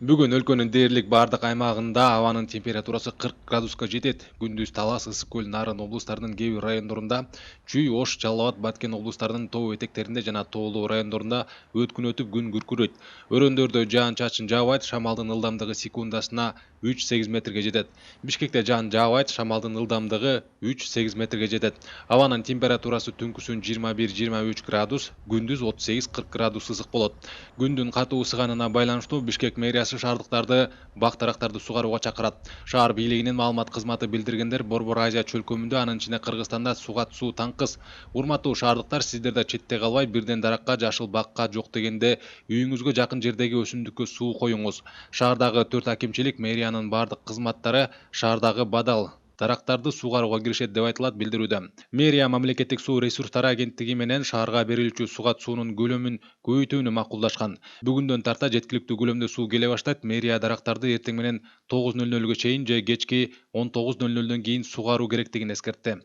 Бүгүн өлкөнүн дээрлик бардык аймагында абанын температурасы 40 градуска жетет. Күндүз Талас, Ысык көл, Нарын облустарынын кээ бир райондорунда, Чүй, Ош, Жалал Абад, Баткен облустарынын тоо этектеринде жана тоолуу райондорунда өткүн өтүп күн күркүрөйт. Өрөөндөрдө жаан-чачын жаабайт, шамалдын ылдамдыгы секундасына 3-8 метрге жетет. Бишкекте жаан жаабайт, шамалдын ылдамдыгы 3-8 метрге жетет. Абанын температурасы түнкүсүн 21-23 градус, күндүз 38-40 градус ысык болот. Күндүн катуу ысыганына байланыштуу Бишкек мэриясы шаардыктарды бак-дарактарды сугарууга чакырат. Шаар бийлигинин маалымат кызматы билдиргендер, Борбор Азия чөлкөмүндө, анын ичинде Кыргызстанда сугат суу таңкыс. Урматтуу шаардыктар, сиздер да четте калбай, бирден даракка, жашыл бакка, жок дегенде үйүңүзгө жакын жердеги өсүмдүккө суу коюңуз. Шаардагы 4 акимчилик, мэриянын бардык кызматтары шаардагы бадал дарактарды сугарууга киришет деп айтылат билдирүүдө. Мэрия мамлекеттик суу ресурстары агенттиги менен шаарга берилүүчү сугат суунун көлөмүн көбөйтүүнү макулдашкан. Бүгүндөн тарта жеткиликтүү көлөмдө суу келе баштайт. Мэрия дарактарды эртең менен 9:00 чейин же кечки 19:00дөн кийин сугаруу керектигин эскертти.